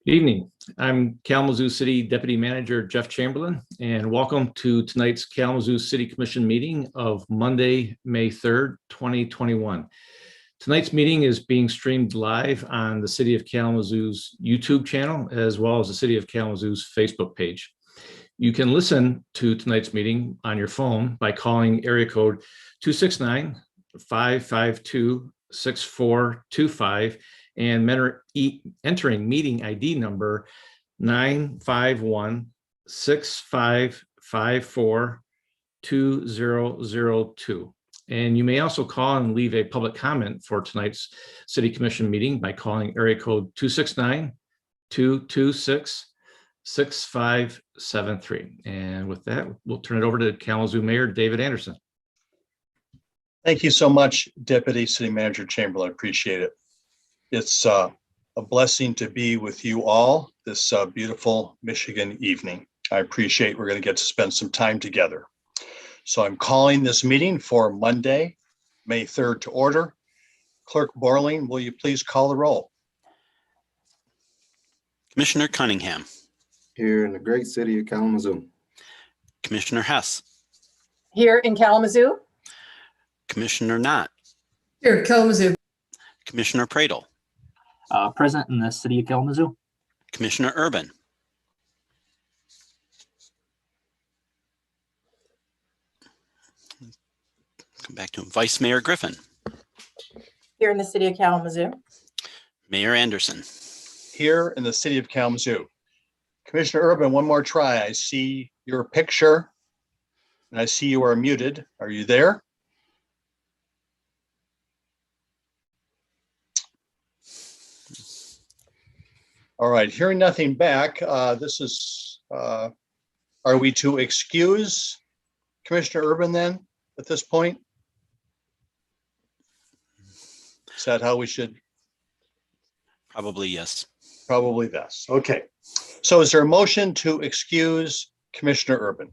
Good evening. I'm Kalamazoo City Deputy Manager Jeff Chamberlain, and welcome to tonight's Kalamazoo City Commission meeting of Monday, May 3rd, 2021. Tonight's meeting is being streamed live on the City of Kalamazoo's YouTube channel, as well as the City of Kalamazoo's Facebook page. You can listen to tonight's meeting on your phone by calling area code 269-552-6425 and entering meeting ID number 951-6554-2002. And you may also call and leave a public comment for tonight's City Commission meeting by calling area code 269-226-6573. And with that, we'll turn it over to Kalamazoo Mayor David Anderson. Thank you so much, Deputy City Manager Chamberlain. I appreciate it. It's a blessing to be with you all this beautiful Michigan evening. I appreciate we're going to get to spend some time together. So I'm calling this meeting for Monday, May 3rd to order. Clerk Borling, will you please call the roll? Commissioner Cunningham. Here in the great city of Kalamazoo. Commissioner Hess. Here in Kalamazoo. Commissioner Knott. Here, Kalamazoo. Commissioner Pradle. Present in the city of Kalamazoo. Commissioner Urban. Come back to him. Vice Mayor Griffin. Here in the city of Kalamazoo. Mayor Anderson. Here in the city of Kalamazoo. Commissioner Urban, one more try. I see your picture and I see you are muted. Are you there? All right, hearing nothing back, are we to excuse Commissioner Urban then at this point? Is that how we should? Probably yes. Probably yes. Okay. So is there a motion to excuse Commissioner Urban?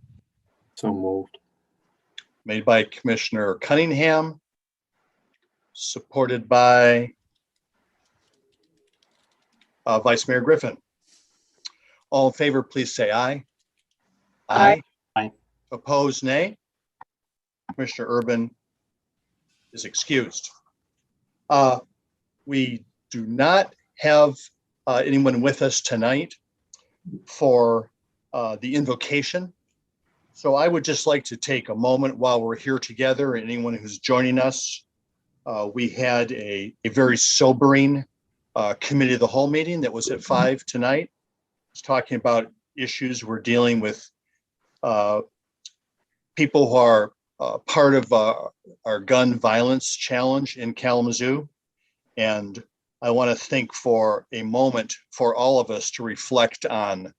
So moved. Made by Commissioner Cunningham, supported by Vice Mayor Griffin. All in favor, please say aye. Aye. Aye. Opposed, nay. Commissioner Urban is excused. We do not have anyone with us tonight for the invocation. So I would just like to take a moment while we're here together, and anyone who's joining us. We had a very sobering committee of the whole meeting that was at 5 tonight. It's talking about issues we're dealing with, people who are part of our gun violence challenge in Kalamazoo. And I want to think for a moment for all of us to reflect on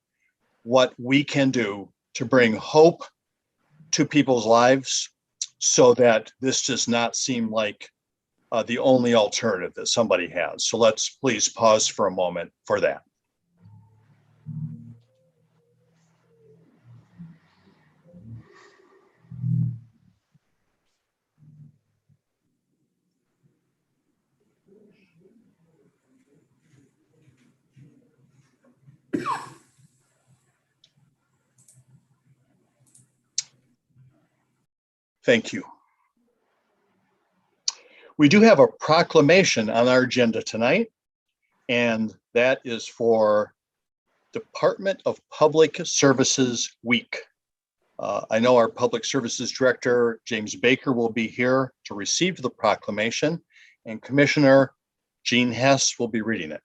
what we can do to bring hope to people's lives so that this does not seem like the only alternative that somebody has. So let's please pause for a moment for that. Thank you. We do have a proclamation on our agenda tonight, and that is for Department of Public Services Week. I know our Public Services Director, James Baker, will be here to receive the proclamation, and Commissioner Jean Hess will be reading it.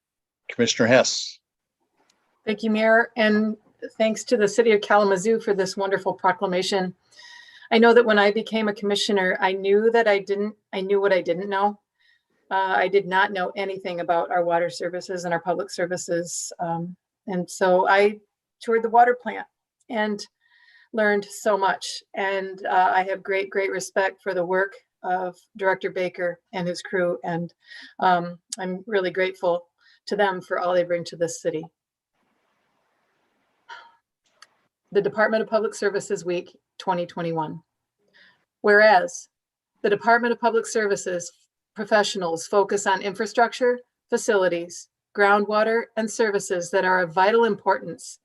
Commissioner Hess. Thank you, Mayor, and thanks to the city of Kalamazoo for this wonderful proclamation. I know that when I became a commissioner, I knew what I didn't know. I did not know anything about our water services and our public services. And so I toured the water plant and learned so much. And I have great respect for the work of Director Baker and his crew. And I'm really grateful to them for all they bring to this city. The Department of Public Services Week 2021. Whereas the Department of Public Services professionals focus on infrastructure, facilities, groundwater, and services that are of vital importance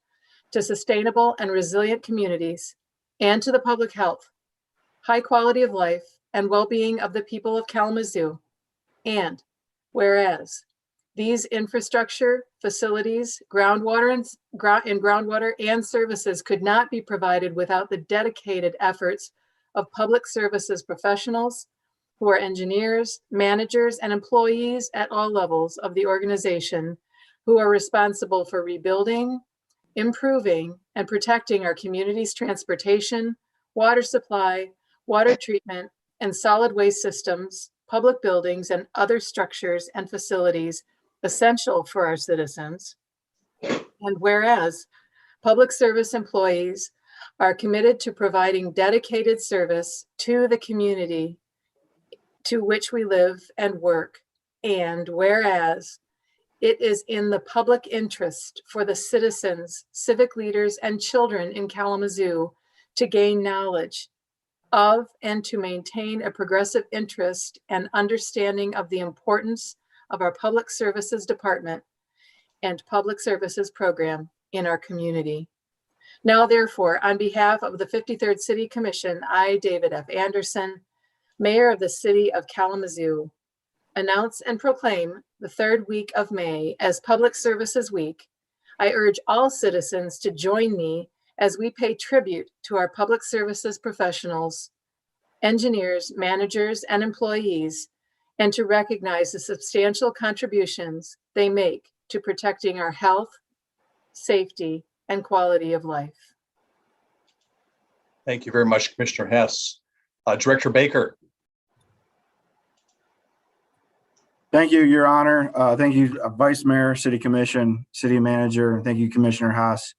to sustainable and resilient communities and to the public health, high quality of life, and well-being of the people of Kalamazoo. And whereas these infrastructure, facilities, groundwater and services could not be provided without the dedicated efforts of public services professionals who are engineers, managers, and employees at all levels of the organization who are responsible for rebuilding, improving, and protecting our community's transportation, water supply, water treatment, and solid waste systems, public buildings, and other structures and facilities essential for our citizens. And whereas public service employees are committed to providing dedicated service to the community to which we live and work. And whereas it is in the public interest for the citizens, civic leaders, and children in Kalamazoo to gain knowledge of and to maintain a progressive interest and understanding of the importance of our public services department and public services program in our community. Now, therefore, on behalf of the 53rd City Commission, I, David F. Anderson, Mayor of the City of Kalamazoo, announce and proclaim the third week of May as Public Services Week. I urge all citizens to join me as we pay tribute to our public services professionals, engineers, managers, and employees, and to recognize the substantial contributions they make to protecting our health, safety, and quality of life. Thank you very much, Commissioner Hess. Director Baker. Thank you, Your Honor. Thank you, Vice Mayor, City Commission, City Manager, and thank you, Commissioner Haas.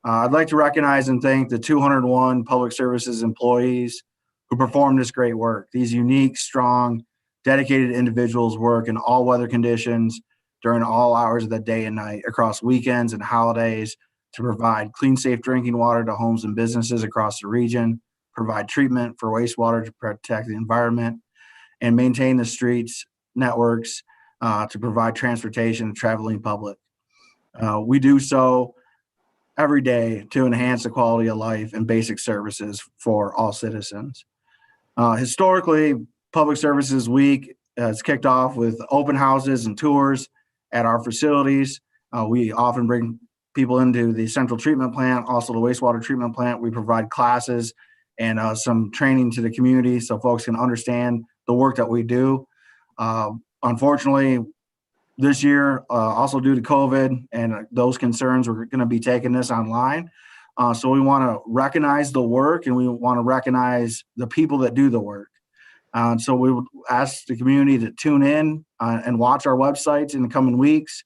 I'd like to recognize and thank the 201 public services employees who perform this great work. These unique, strong, dedicated individuals work in all weather conditions during all hours of the day and night across weekends and holidays to provide clean, safe drinking water to homes and businesses across the region, provide treatment for wastewater to protect the environment, and maintain the streets networks to provide transportation to traveling public. We do so every day to enhance the quality of life and basic services for all citizens. Historically, Public Services Week has kicked off with open houses and tours at our facilities. We often bring people into the central treatment plant, also the wastewater treatment plant. We provide classes and some training to the community so folks can understand the work that we do. Unfortunately, this year, also due to COVID and those concerns, we're going to be taking this online. So we want to recognize the work and we want to recognize the people that do the work. So we would ask the community to tune in and watch our websites in the coming weeks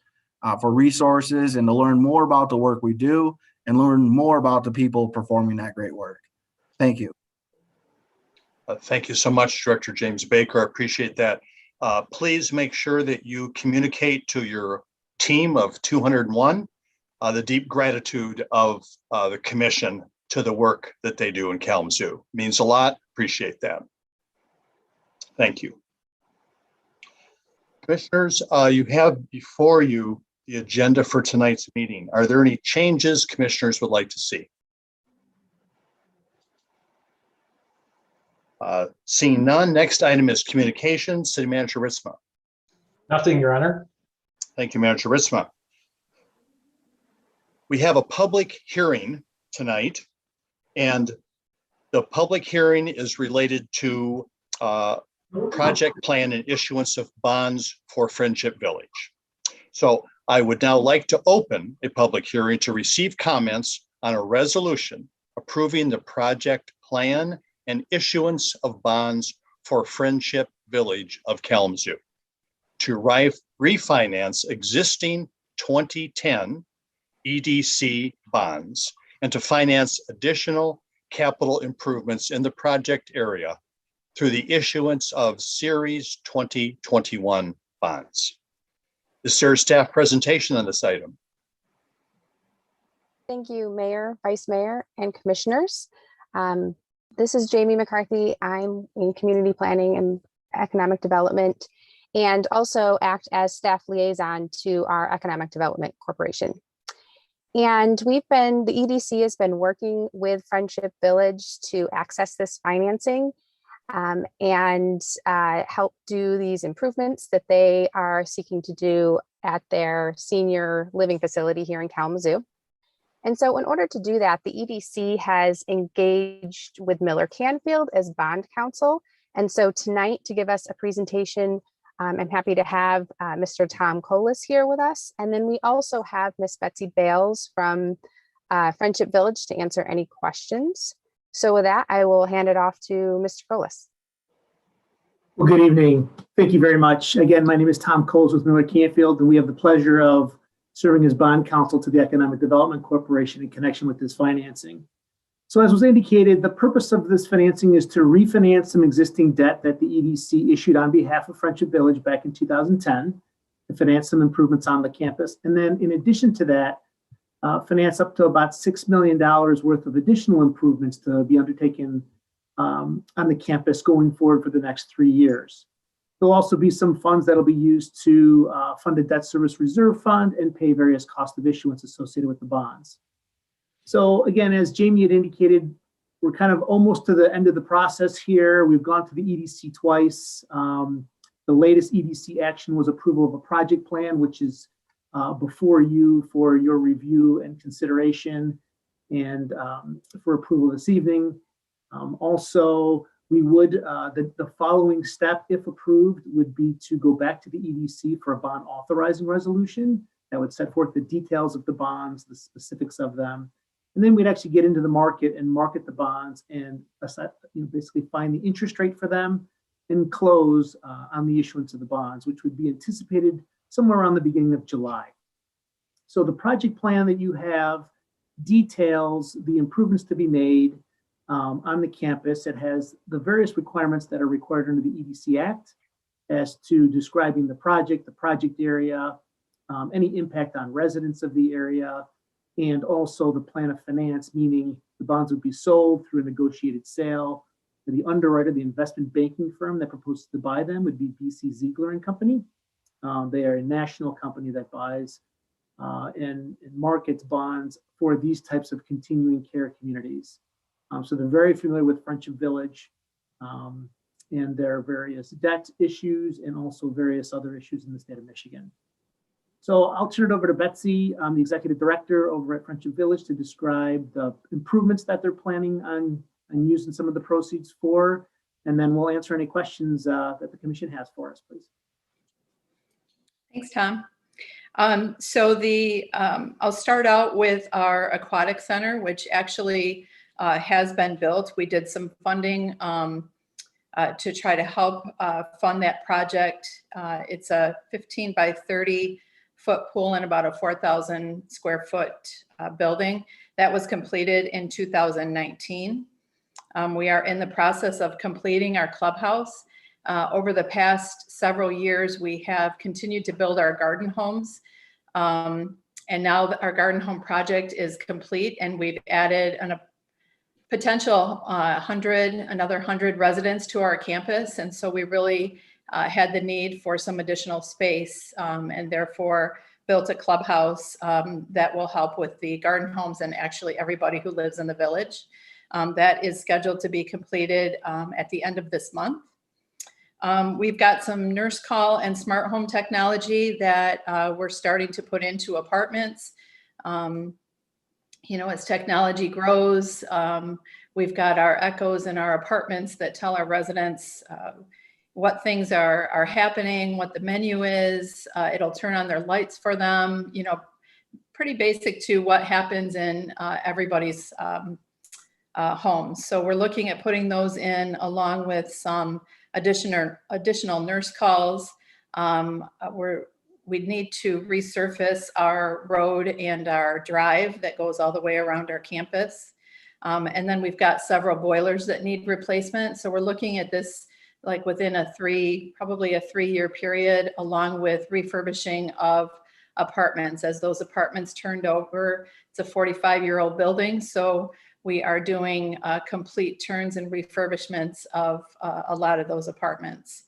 for resources and to learn more about the work we do and learn more about the people performing that great work. Thank you. Thank you so much, Director James Baker. I appreciate that. Please make sure that you communicate to your team of 201 the deep gratitude of the commission to the work that they do in Kalamazoo. It means a lot. Appreciate that. Thank you. Commissioners, you have before you the agenda for tonight's meeting. Are there any changes commissioners would like to see? Seeing none, next item is communications. City Manager Ritzma. Nothing, Your Honor. Thank you, Manager Ritzma. We have a public hearing tonight, and the public hearing is related to project plan and issuance of bonds for Friendship Village. So I would now like to open a public hearing to receive comments on a resolution approving the project plan and issuance of bonds for Friendship Village of Kalamazoo to refinance existing 2010 EDC bonds and to finance additional capital improvements in the project area through the issuance of Series 2021 bonds. Is there a staff presentation on this item? Thank you, Mayor, Vice Mayor, and Commissioners. This is Jamie McCarthy. I'm in Community Planning and Economic Development, and also act as staff liaison to our Economic Development Corporation. And the EDC has been working with Friendship Village to access this financing and help do these improvements that they are seeking to do at their senior living facility here in Kalamazoo. And so in order to do that, the EDC has engaged with Miller Canfield as bond counsel. And so tonight, to give us a presentation, I'm happy to have Mr. Tom Collins here with us. And then we also have Miss Betsy Bales from Friendship Village to answer any questions. So with that, I will hand it off to Mr. Collins. Well, good evening. Thank you very much. Again, my name is Tom Collins with Miller Canfield, and we have the pleasure of serving as bond counsel to the Economic Development Corporation in connection with this financing. So as was indicated, the purpose of this financing is to refinance some existing debt that the EDC issued on behalf of Friendship Village back in 2010 to finance some improvements on the campus. And then in addition to that, finance up to about $6 million worth of additional improvements to be undertaken on the campus going forward for the next 3 years. There'll also be some funds that'll be used to fund a debt service reserve fund and pay various cost of issuance associated with the bonds. So again, as Jamie had indicated, we're kind of almost to the end of the process here. We've gone to the EDC twice. The latest EDC action was approval of a project plan, which is before you for your review and consideration and for approval this evening. Also, we would, the following step, if approved, would be to go back to the EDC for a bond authorizing resolution that would set forth the details of the bonds, the specifics of them. And then we'd actually get into the market and market the bonds and basically find the interest rate for them and close on the issuance of the bonds, which would be anticipated somewhere around the beginning of July. So the project plan that you have details the improvements to be made on the campus. It has the various requirements that are required under the EDC Act as to describing the project area, any impact on residents of the area, and also the plan of finance, meaning the bonds would be sold through a negotiated sale. The underwriter, the investment banking firm that proposes to buy them would be BC Ziegler and Company. They are a national company that buys and markets bonds for these types of continuing care communities. So they're very familiar with Friendship Village and their various debt issues and also various other issues in the state of Michigan. So I'll turn it over to Betsy, the executive director over at Friendship Village, to describe the improvements that they're planning on using some of the proceeds for, and then we'll answer any questions that the commission has for us, please. Thanks, Tom. I'll start out with our aquatic center, which actually has been built. We did some funding to try to help fund that project. It's a 15 by 30 foot pool and about a 4,000 square foot building that was completed in 2019. We are in the process of completing our clubhouse. Over the past several years, we have continued to build our garden homes. And now our garden home project is complete, and we've added a potential another 100 residents to our campus. And so we really had the need for some additional space and therefore built a clubhouse that will help with the garden homes and actually everybody who lives in the village. That is scheduled to be completed at the end of this month. We've got some nurse call and smart home technology that we're starting to put into apartments. As technology grows, we've got our echoes in our apartments that tell our residents what things are happening, what the menu is. It'll turn on their lights for them, pretty basic to what happens in everybody's homes. So we're looking at putting those in along with some additional nurse calls. We need to resurface our road and our drive that goes all the way around our campus. And then we've got several boilers that need replacement. So we're looking at this like within probably a 3-year period, along with refurbishing of apartments. As those apartments turned over, it's a 45-year-old building. So we are doing complete turns and refurbishments of a lot of those apartments.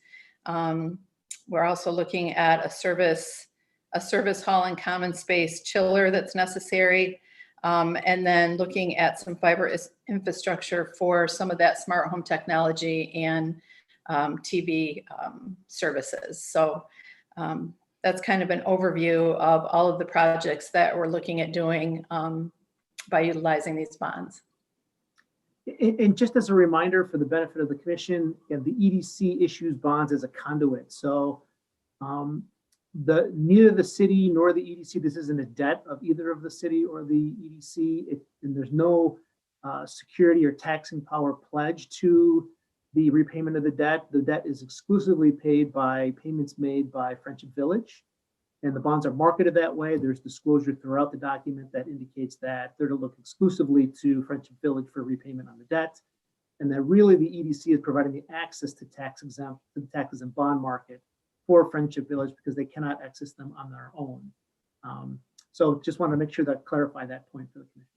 We're also looking at a service hall and common space chiller that's necessary. And then looking at some fiber infrastructure for some of that smart home technology and TV services. So that's kind of an overview of all of the projects that we're looking at doing by utilizing these bonds. And just as a reminder for the benefit of the commission, the EDC issues bonds as a conduit. So neither the city nor the EDC, this isn't a debt of either of the city or the EDC, and there's no security or taxing power pledge to the repayment of the debt. The debt is exclusively paid by payments made by Friendship Village, and the bonds are marketed that way. There's disclosure throughout the document that indicates that they're to look exclusively to Friendship Village for repayment on the debt, and that really the EDC is providing the access to the tax exempt bond market for Friendship Village because they cannot access them on their own. So just want to make sure that clarify that point for the commission.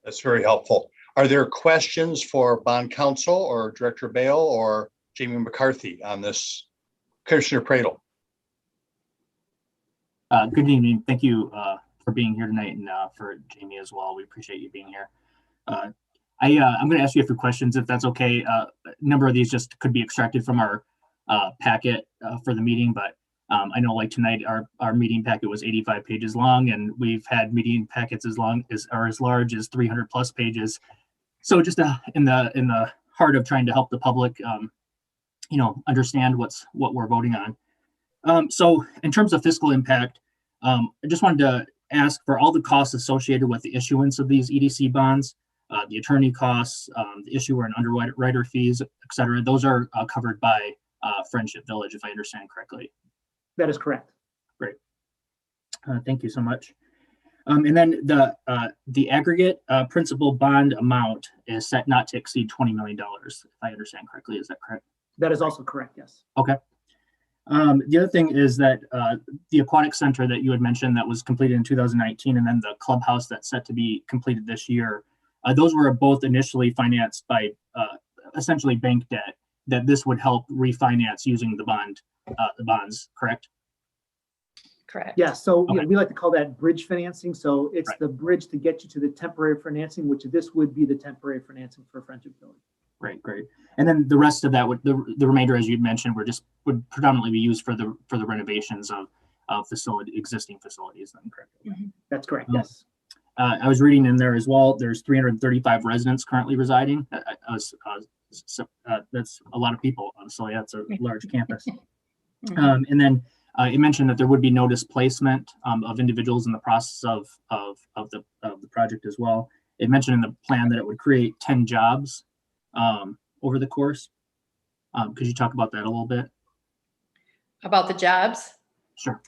That's very helpful. Are there questions for bond counsel or Director Bale or Jamie McCarthy on this? Commissioner Pradle. Good evening. Thank you for being here tonight, and for Jamie as well. We appreciate you being here. I'm going to ask you a few questions, if that's okay. A number of these just could be extracted from our packet for the meeting, but I know like tonight our meeting packet was 85 pages long, and we've had meeting packets as large as 300 plus pages. So just in the heart of trying to help the public, understand what we're voting on. So in terms of fiscal impact, I just wanted to ask for all the costs associated with the issuance of these EDC bonds, the attorney costs, the issuer and underwriter fees, et cetera. Those are covered by Friendship Village, if I understand correctly. That is correct. Great. Thank you so much. And then the aggregate principal bond amount is set not to exceed $20 million, if I understand correctly. Is that correct? That is also correct, yes. Okay. The other thing is that the aquatic center that you had mentioned that was completed in 2019, and then the clubhouse that's set to be completed this year, those were both initially financed by essentially bank debt, that this would help refinance using the bonds, correct? Correct. Yeah, so Okay. we like to call that bridge financing. So it's the bridge to get you to the temporary financing, which this would be the temporary financing for Friendship Village. Great. And then the rest of that the remainder, as you mentioned, would predominantly be used for the renovations of existing facilities. Then, correct? Mm-hmm. That's correct. Yes. I was reading in there as well. There's 335 residents currently residing. That's a lot of people. So that's a large campus. Mm-hmm. And then it mentioned that there would be no displacement of individuals in the process of the project as well. It mentioned in the plan that it would create 10 jobs over the course. Could you talk about that a little bit? About the jobs? Sure.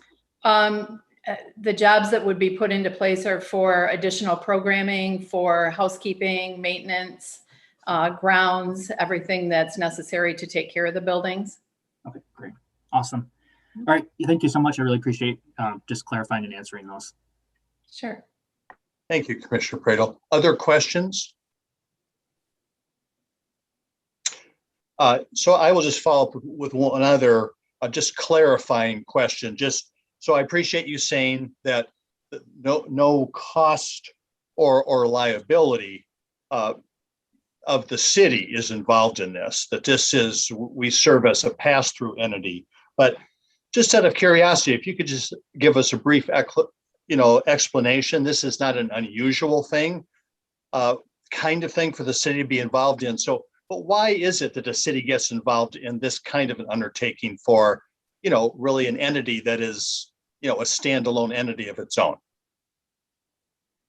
The jobs that would be put into place are for additional programming, for housekeeping, maintenance, grounds, everything that's necessary to take care of the buildings. Okay, great. Awesome. All right. Thank you so much. I really appreciate just clarifying and answering those. Sure. Thank you, Commissioner Pradle. Other questions? So I will just follow up with one other just clarifying question. So I appreciate you saying that no cost or liability of the city is involved in this, that we serve as a pass-through entity. But just out of curiosity, if you could just give us a brief explanation. This is not an unusual thing, kind of thing for the city to be involved in. So, but why is it that a city gets involved in this kind of an undertaking for, really an entity that is, a standalone entity of its own?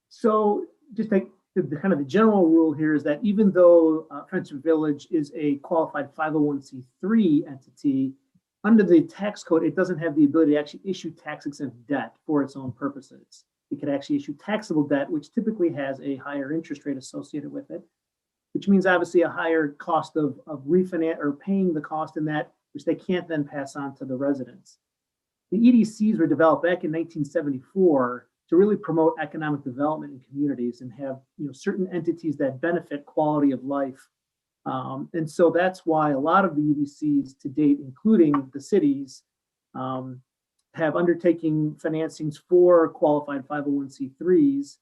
So just like the general rule here is that even though Friendship Village is a qualified 501c3 entity, under the tax code, it doesn't have the ability to actually issue tax exempt debt for its own purposes. It could actually issue taxable debt, which typically has a higher interest rate associated with it, which means obviously a higher cost of refinance or paying the cost in that, which they can't then pass on to the residents. The EDCs were developed back in 1974 to really promote economic development in communities and have certain entities that benefit quality of life And so that's why a lot of the EDCs to date, including the cities, have undertaking financings for qualified 501c3s,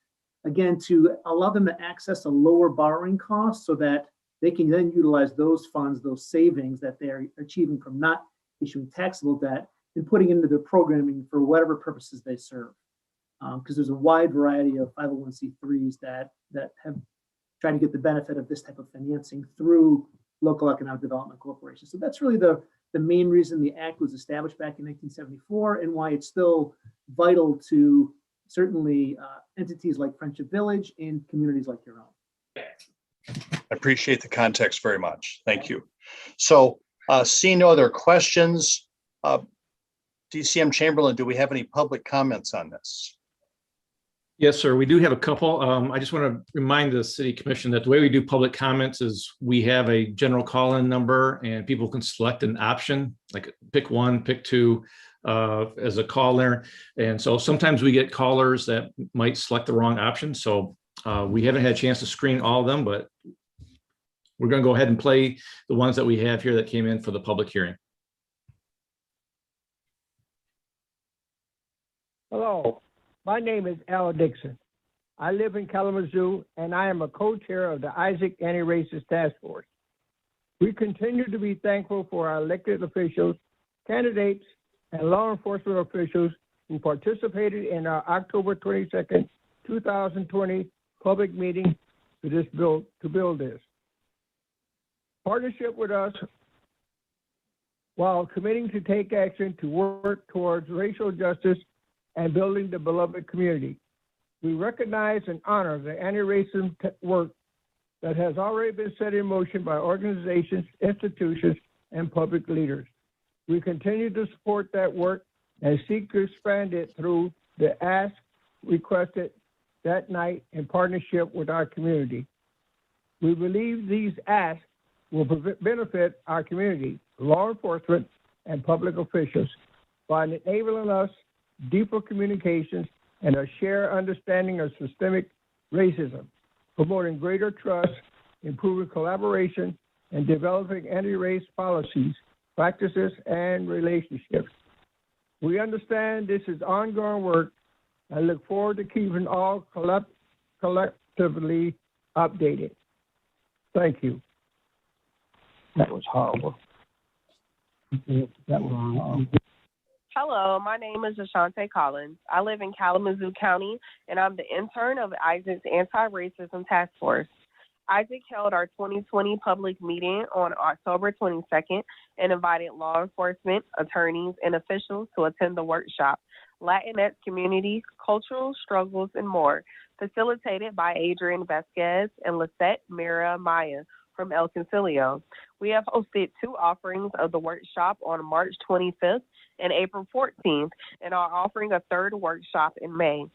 again, to allow them to access a lower borrowing cost so that they can then utilize those funds, those savings that they're achieving from not issuing taxable debt and putting into their programming for whatever purposes they serve. Because there's a wide variety of 501c3s that have tried to get the benefit of this type of financing through local economic development corporations. So that's really the main reason the act was established back in 1974 and why it's still vital to certainly entities like Friendship Village and communities like your own. I appreciate the context very much. Thank you. So seeing no other questions, DCM Chamberlain, do we have any public comments on this? Yes, sir. We do have a couple. I just want to remind the city commission that the way we do public comments is we have a general call-in number and people can select an option, like pick one, pick two as a caller. And so sometimes we get callers that might select the wrong option. So we haven't had a chance to screen all of them, but we're going to go ahead and play the ones that we have here that came in for the public hearing. Hello, my name is Al Dixon. I live in Kalamazoo, and I am a co-chair of the Isaac Anti-Racist Task Force. We continue to be thankful for our elected officials, candidates, and law enforcement officials who participated in our October 22nd, 2020 public meeting to build this. Partnership with us while committing to take action to work towards racial justice and building the beloved community. We recognize and honor the anti-racism work that has already been set in motion by organizations, institutions, and public leaders. We continue to support that work and seek to expand it through the ask requested that night in partnership with our community. We believe these asks will benefit our community, law enforcement, and public officials by enabling us deeper communications and a shared understanding of systemic racism, promoting greater trust, improving collaboration, and developing anti-race policies, practices, and relationships. We understand this is ongoing work and look forward to keeping all collectively updated. Thank you. That was horrible. That was horrible. Hello, my name is Ashante Collins. I live in Kalamazoo County, and I'm the intern of Isaac's Anti-Racism Task Force. Isaac held our 2020 public meeting on October 22nd and invited law enforcement, attorneys, and officials to attend the workshop, Latinx Community, Cultural Struggles, and More, facilitated by Adrian Vasquez and Lisette Mira Maya from El Concilio. We have hosted 2 offerings of the workshop on March 25th and April 14th, and are offering a 3rd workshop in May.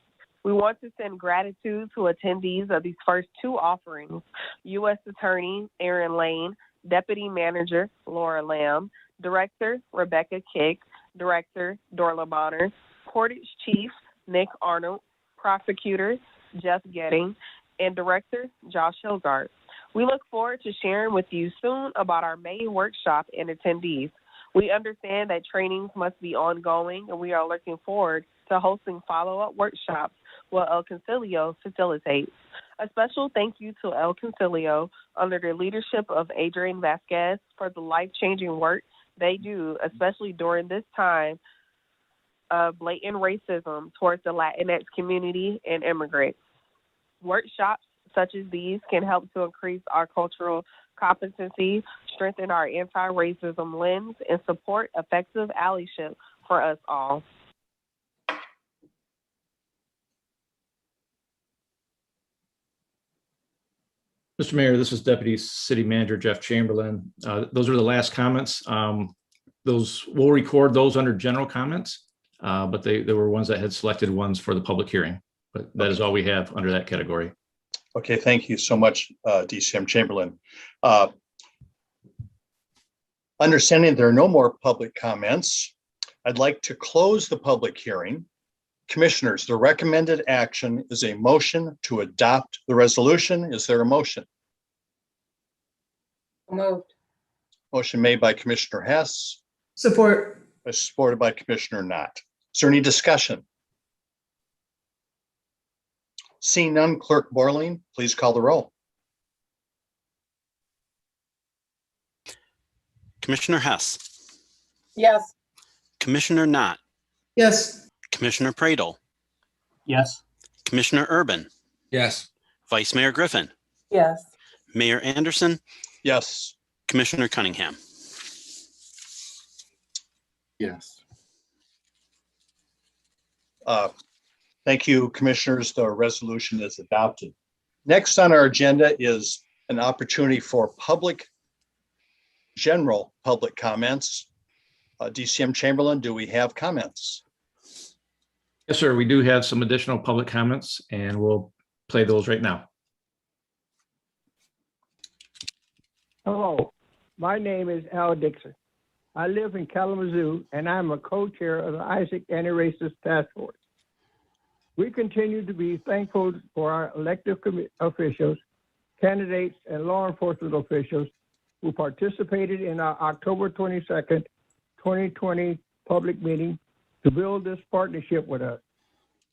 We want to send gratitude to attendees of these first 2 offerings: U.S. Attorney Aaron Lane, Deputy Manager Laura Lamb, Director Rebecca Kick, Director Dorla Bonner, Portage Chief Nick Arnold, Prosecutor Jeff Getting, and Director Josh Hilgard. We look forward to sharing with you soon about our May workshop and attendees. We understand that trainings must be ongoing, and we are looking forward to hosting follow-up workshops while El Concilio facilitates. A special thank you to El Concilio under the leadership of Adrian Vasquez for the life-changing work they do, especially during this time of blatant racism towards the Latinx community and immigrants. Workshops such as these can help to increase our cultural competency, strengthen our anti-racism lens, and support effective allyship for us all. Mr. Mayor, this is Deputy City Manager Jeff Chamberlain. Those are the last comments. We'll record those under general comments, but they were ones that had selected ones for the public hearing. But that is all we have under that category. Okay, thank you so much, DCM Chamberlain. Understanding there are no more public comments, I'd like to close the public hearing. Commissioners, the recommended action is a motion to adopt the resolution. Is there a motion? moved. Motion made by Commissioner Hess, Support. supported by Commissioner Knott. Is there any discussion? Seeing none, Clerk Borling, please call the roll. Commissioner Hess, Yes. Commissioner Knott, Yes. Commissioner Pradle, Yes. Commissioner Urban, Yes. Vice Mayor Griffin, Yes. Mayor Anderson, Yes. Commissioner Cunningham. Yes. Thank you, Commissioners. The resolution is adopted. Next on our agenda is an opportunity for general public comments. DCM Chamberlain, do we have comments? Yes, sir. We do have some additional public comments and we'll play those right now. Hello, my name is Al Dixon. I live in Kalamazoo and I'm a co-chair of the Isaac Anti-Racist Task Force. We continue to be thankful for our elected officials, candidates, and law enforcement officials who participated in our October 22nd, 2020 public meeting to build this partnership with us,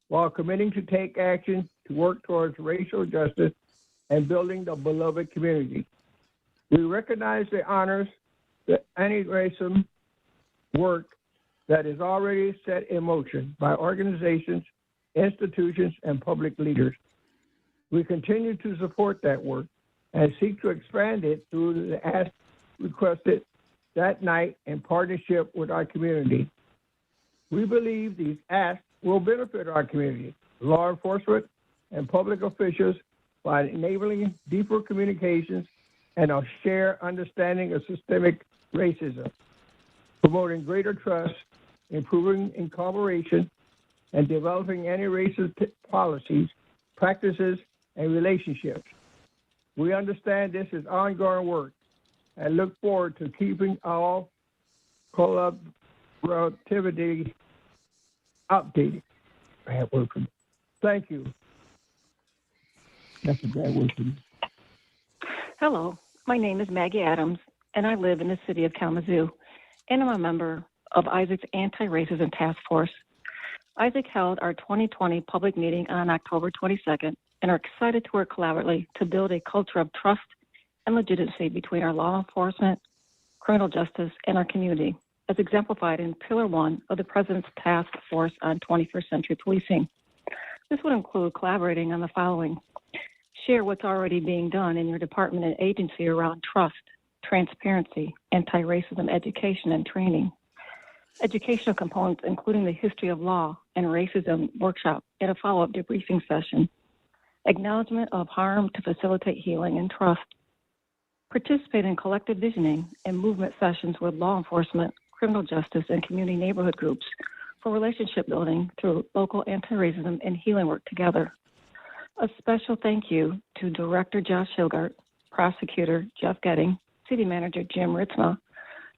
while committing to take action to work towards racial justice and building the beloved community. We recognize the honors, the anti-racism work that is already set in motion by organizations, institutions, and public leaders. We continue to support that work and seek to expand it through the ask requested that night in partnership with our community. We believe these asks will benefit our community, law enforcement, and public officials by enabling deeper communications and a shared understanding of systemic racism, promoting greater trust, improving in collaboration, and developing anti-racist policies, practices, and relationships. We understand this is ongoing work and look forward to keeping our collaborativity updated. Bad word for me. Thank you. That's a bad word for me. Hello, my name is Maggie Adams, and I live in the city of Kalamazoo, and I'm a member of Isaac's Anti-Racism Task Force. Isaac held our 2020 public meeting on October 22nd and are excited to work collaboratively to build a culture of trust and legitimacy between our law enforcement, criminal justice, and our community, as exemplified in Pillar 1 of the President's Task Force on 21st Century Policing. This would include collaborating on the following: share what's already being done in your department and agency around trust, transparency, anti-racism education and training. Educational components including the history of law and racism workshop and a follow-up debriefing session. Acknowledgement of harm to facilitate healing and trust. Participate in collective visioning and movement sessions with law enforcement, criminal justice, and community neighborhood groups for relationship building through local anti-racism and healing work together. A special thank you to Director Josh Hilgart, Prosecutor Jeff Getting, City Manager Jim Ritzma,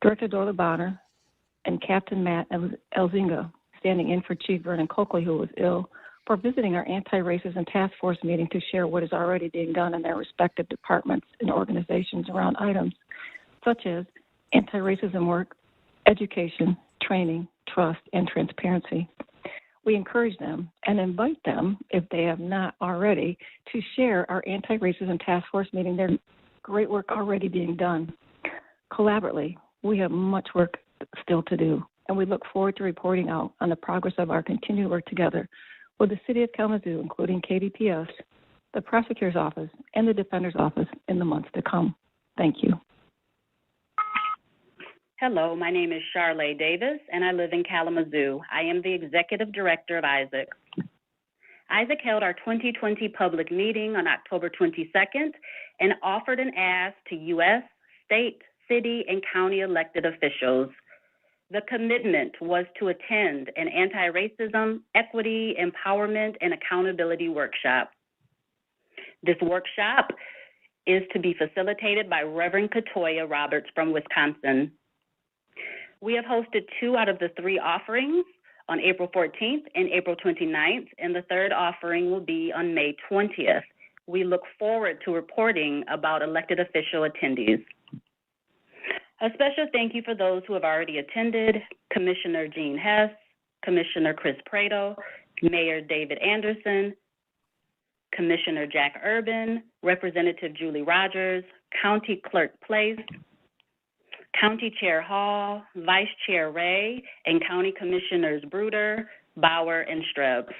Director Dorla Bonner, and Captain Matt Elzinga, standing in for Chief Vernon Coakley, who was ill, for visiting our anti-racism task force meeting to share what is already being done in their respective departments and organizations around items such as anti-racism work, education, training, trust, and transparency. We encourage them and invite them, if they have not already, to share our anti-racism task force meeting. There's great work already being done. Collaboratively, we have much work still to do, and we look forward to reporting out on the progress of our continued work together with the City of Kalamazoo, including KDPS, the Prosecutor's Office, and the Defender's Office in the months to come. Thank you. Hello, my name is Charlee Davis, and I live in Kalamazoo. I am the Executive Director of Isaac. Isaac held our 2020 public meeting on October 22nd and offered an ask to U.S., state, city, and county elected officials. The commitment was to attend an anti-racism, equity, empowerment, and accountability workshop. This workshop is to be facilitated by Reverend Katoya Roberts from Wisconsin. We have hosted 2 out of the 3 offerings on April 14th and April 29th, and the 3rd offering will be on May 20th. We look forward to reporting about elected official attendees. A special thank you for those who have already attended: Commissioner Jean Hess, Commissioner Chris Prado, Mayor David Anderson, Commissioner Jack Urban, Representative Julie Rogers, County Clerk Place, County Chair Hall, Vice Chair Ray, and County Commissioners Bruder, Bauer, and Strebs.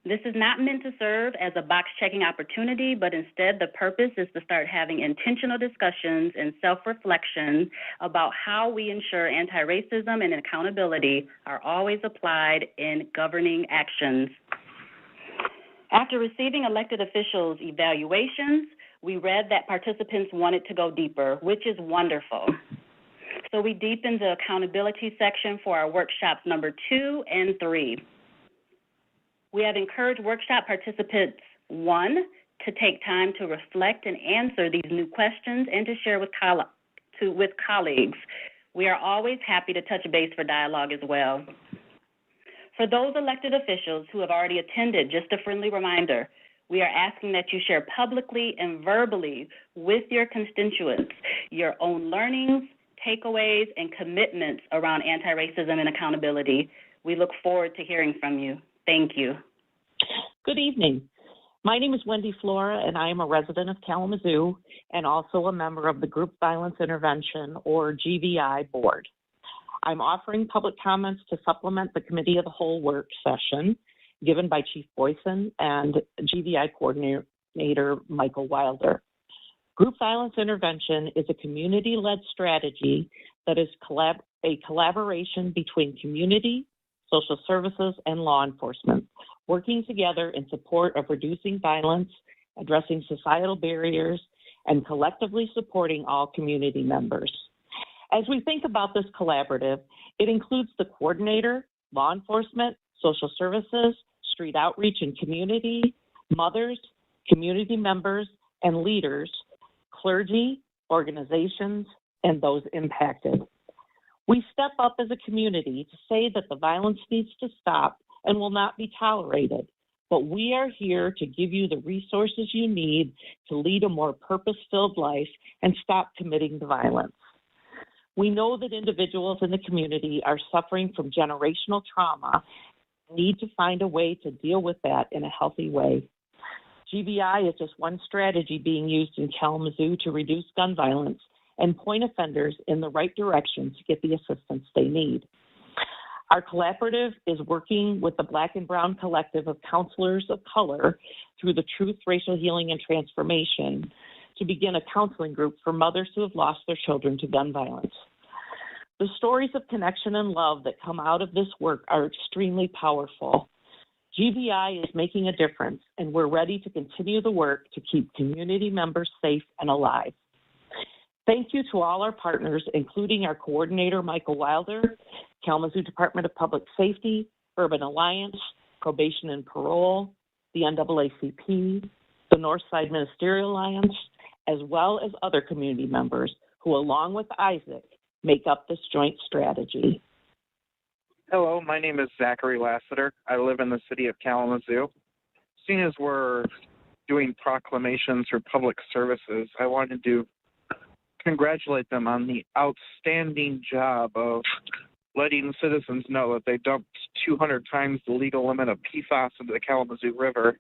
This is not meant to serve as a box-checking opportunity, but instead the purpose is to start having intentional discussions and self-reflection about how we ensure anti-racism and accountability are always applied in governing actions. After receiving elected officials' evaluations, we read that participants wanted to go deeper, which is wonderful. So we deepened the accountability section for our workshops number 2 and 3. We have encouraged workshop participants, 1, to take time to reflect and answer these new questions and to share with colleagues. We are always happy to touch base for dialogue as well. For those elected officials who have already attended, just a friendly reminder, we are asking that you share publicly and verbally with your constituents your own learnings, takeaways, and commitments around anti-racism and accountability. We look forward to hearing from you. Thank you. Good evening. My name is Wendy Flora, and I am a resident of Kalamazoo and also a member of the Group Violence Intervention, or GVI, board. I'm offering public comments to supplement the Committee of the Whole work session given by Chief Boyson and GVI Coordinator Michael Wilder. Group Violence Intervention is a community-led strategy that is a collaboration between community, social services, and law enforcement, working together in support of reducing violence, addressing societal barriers, and collectively supporting all community members. As we think about this collaborative, it includes the coordinator, law enforcement, social services, street outreach and community, mothers, community members, and leaders, clergy, organizations, and those impacted. We step up as a community to say that the violence needs to stop and will not be tolerated, but we are here to give you the resources you need to lead a more purpose-filled life and stop committing the violence. We know that individuals in the community are suffering from generational trauma and need to find a way to deal with that in a healthy way. GVI is just one strategy being used in Kalamazoo to reduce gun violence and point offenders in the right direction to get the assistance they need. Our collaborative is working with the Black and Brown Collective of Counselors of Color through the Truth, Racial Healing, and Transformation to begin a counseling group for mothers who have lost their children to gun violence. The stories of connection and love that come out of this work are extremely powerful. GVI is making a difference, and we're ready to continue the work to keep community members safe and alive. Thank you to all our partners, including our coordinator, Michael Wilder, Kalamazoo Department of Public Safety, Urban Alliance, Probation and Parole, the NAACP, the Northside Ministerial Alliance, as well as other community members who, along with Isaac, make up this joint strategy. Hello, my name is Zachary Lasseter. I live in the city of Kalamazoo. Seeing as we're doing proclamations for public services, I wanted to congratulate them on the outstanding job of letting citizens know that they dumped 200 times the legal limit of PFAS into the Kalamazoo River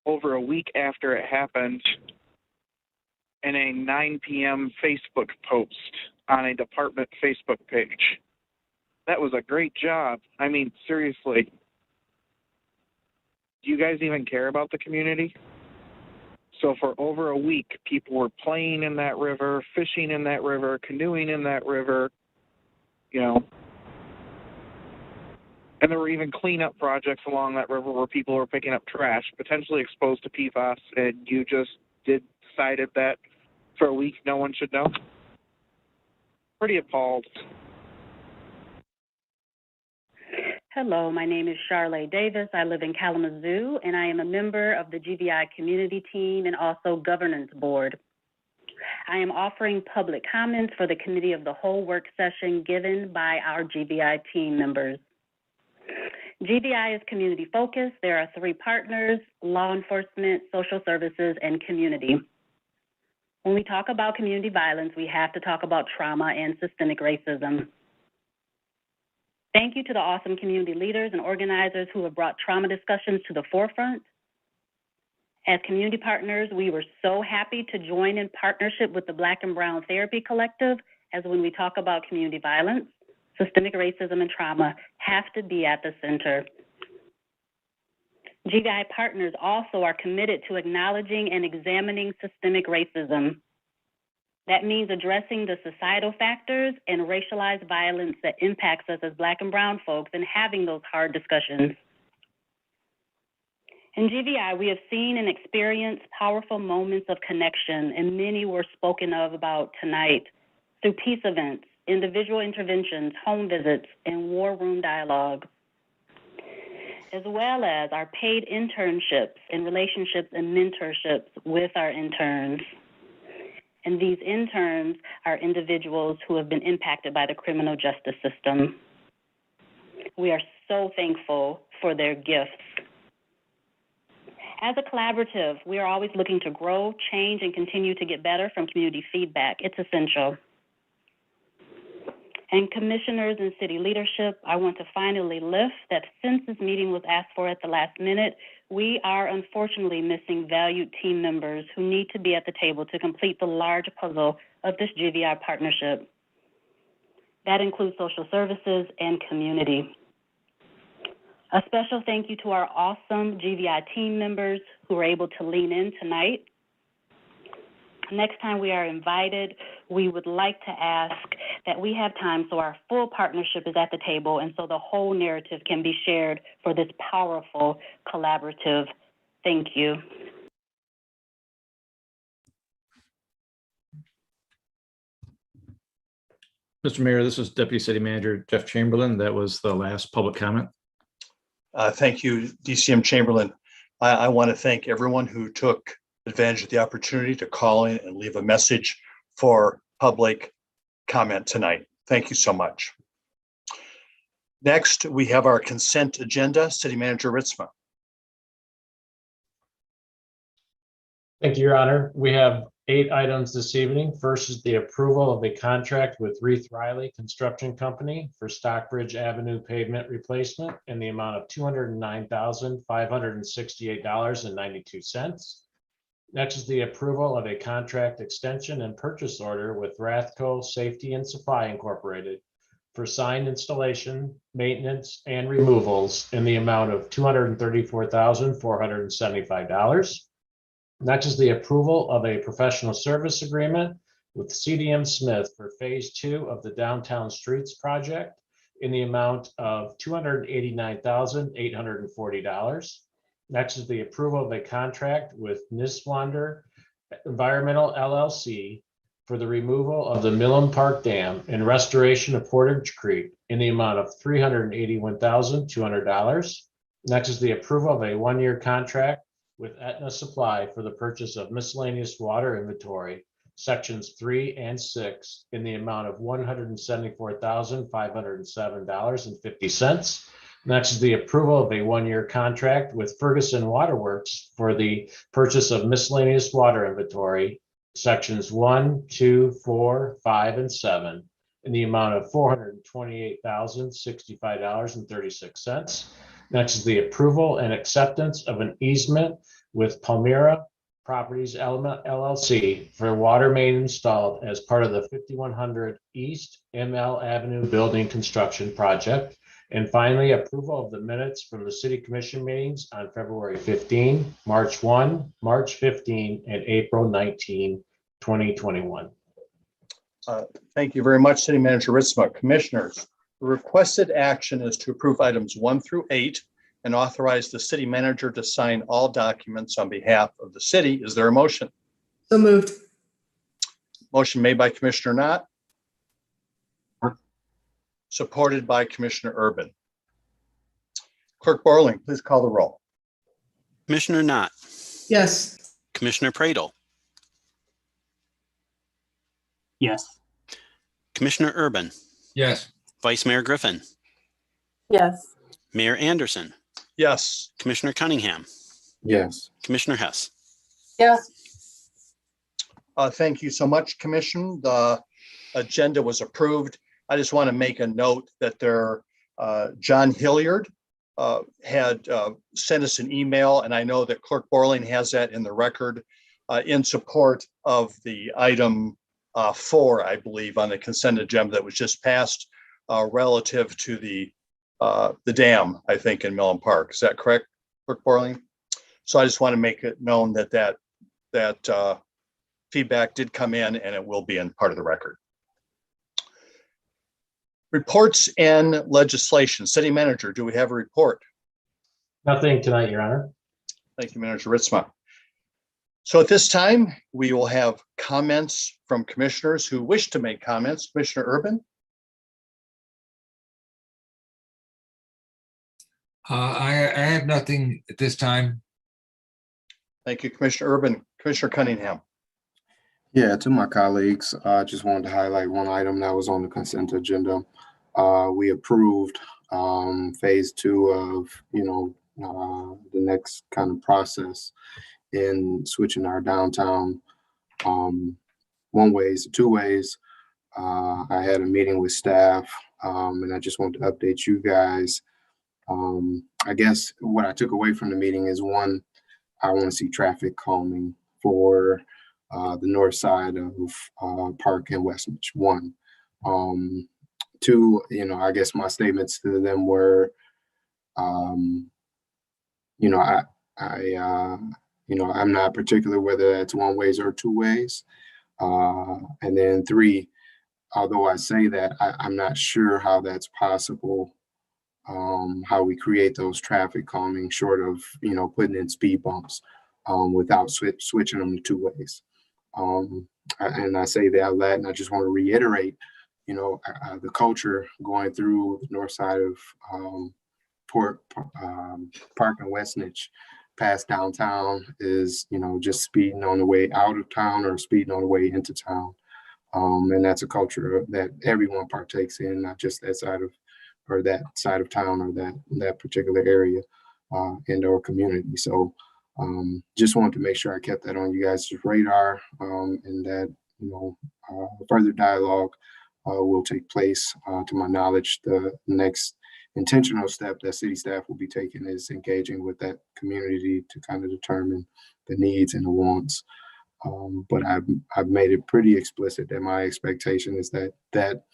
over a week after it happened in a 9 p.m. Facebook post on a department Facebook page. That was a great job. I mean, seriously. Do you guys even care about the community? So for over a week, people were playing in that river, fishing in that river, canoeing in that river, you know. And there were even cleanup projects along that river where people were picking up trash, potentially exposed to PFAS, and you just decided that for a week no one should know? Pretty appalled. Hello, my name is Charlee Davis. I live in Kalamazoo, and I am a member of the GVI community team and also governance board. I am offering public comments for the Committee of the Whole work session given by our GVI team members. GVI is community focused. There are 3 partners: law enforcement, social services, and community. When we talk about community violence, we have to talk about trauma and systemic racism. Thank you to the awesome community leaders and organizers who have brought trauma discussions to the forefront. As community partners, we were so happy to join in partnership with the Black and Brown Therapy Collective, as when we talk about community violence, systemic racism and trauma have to be at the center. GVI partners also are committed to acknowledging and examining systemic racism. That means addressing the societal factors and racialized violence that impacts us as Black and Brown folks and having those hard discussions. In GVI, we have seen and experienced powerful moments of connection, and many were spoken of about tonight through peace events, individual interventions, home visits, and war room dialogue, as well as our paid internships and relationships and mentorships with our interns. And these interns are individuals who have been impacted by the criminal justice system. We are so thankful for their gifts. As a collaborative, we are always looking to grow, change, and continue to get better from community feedback. It's essential. And commissioners and city leadership, I want to finally lift that since this meeting was asked for at the last minute, we are unfortunately missing valued team members who need to be at the table to complete the large puzzle of this GVI partnership. That includes social services and community. A special thank you to our awesome GVI team members who were able to lean in tonight. Next time we are invited, we would like to ask that we have time so our full partnership is at the table and so the whole narrative can be shared for this powerful collaborative. Thank you. Mr. Mayor, this is Deputy City Manager Jeff Chamberlain. That was the last public comment. Thank you, DCM Chamberlain. I want to thank everyone who took advantage of the opportunity to call in and leave a message for public comment tonight. Thank you so much. Next, we have our consent agenda. City Manager Ritzma. Thank you, Your Honor. We have 8 items this evening. First is the approval of a contract with Reith Riley Construction Company for Stockbridge Avenue pavement replacement in the amount of $209,568.92. Next is the approval of a contract extension and purchase order with Rathco Safety and Supply Incorporated for sign installation, maintenance, and removals in the amount of $234,475. Next is the approval of a professional service agreement with CDM Smith for Phase 2 of the Downtown Streets project in the amount of $289,840. Next is the approval of a contract with Niswander Environmental LLC for the removal of the Millen Park Dam and restoration of Portage Creek in the amount of $381,200. Next is the approval of a 1-year contract with Aetna Supply for the purchase of miscellaneous water inventory, sections 3 and 6, in the amount of $174,507.50. Next is the approval of a 1-year contract with Ferguson Waterworks for the purchase of miscellaneous water inventory, sections 1, 2, 4, 5, and 7, in the amount of $428,065.36. Next is the approval and acceptance of an easement with Palmyra Properties LLC for water main installed as part of the 5100 East ML Avenue building construction project. And finally, approval of the minutes from the City Commission meetings on February 15, March 1, March 15, and April 19, 2021. Thank you very much, City Manager Ritzma. Commissioners, the requested action is to approve items 1 through 8 and authorize the city manager to sign all documents on behalf of the city. Is there a motion? So moved. Motion made by Commissioner Knott. Supported by Commissioner Urban. Clerk Borling, please call the roll. Commissioner Knott, Yes. Commissioner Pradel, Yes. Commissioner Urban, Yes. Vice Mayor Griffin, Yes. Mayor Anderson, Yes. Commissioner Cunningham, Yes. Commissioner Hess. Yes. Thank you so much, Commission. The agenda was approved. I just want to make a note that John Hilliard had sent us an email, and I know that Clerk Borling has that in the record in support of the item 4, I believe, on the consent agenda that was just passed relative to the dam, I think, in Millen Park. Is that correct, Clerk Borling? So I just want to make it known that feedback did come in, and it will be in part of the record. Reports and legislation. City Manager, do we have a report? Nothing tonight, Your Honor. Thank you, Manager Ritzma. So at this time, we will have comments from commissioners who wish to make comments. Commissioner Urban? I have nothing at this time. Thank you, Commissioner Urban. Commissioner Cunningham? Yeah, to my colleagues, I just wanted to highlight one item that was on the consent agenda. We approved phase 2 of, the next kind of process in switching our downtown one ways to two ways. I had a meeting with staff, and I just wanted to update you guys. I guess what I took away from the meeting is, one, I want to see traffic calming for the north side of Park and Westminster. One. Two, I guess my statements to them were, I'm not particular whether that's one ways or two ways. And then three, although I say that, I'm not sure how that's possible, how we create those traffic calming short of, putting in speed bumps without switching them to two ways. And I say that and I just want to reiterate, the culture going through the north side of Park and Westnich past downtown is, just speeding on the way out of town or speeding on the way into town. And that's a culture that everyone partakes in, not just that side of town or that particular area in our community. So just wanted to make sure I kept that on you guys' radar, and that, further dialogue will take place. To my knowledge, the next intentional step that city staff will be taking is engaging with that community to kind of determine the needs and the wants. But I've made it pretty explicit that my expectation is that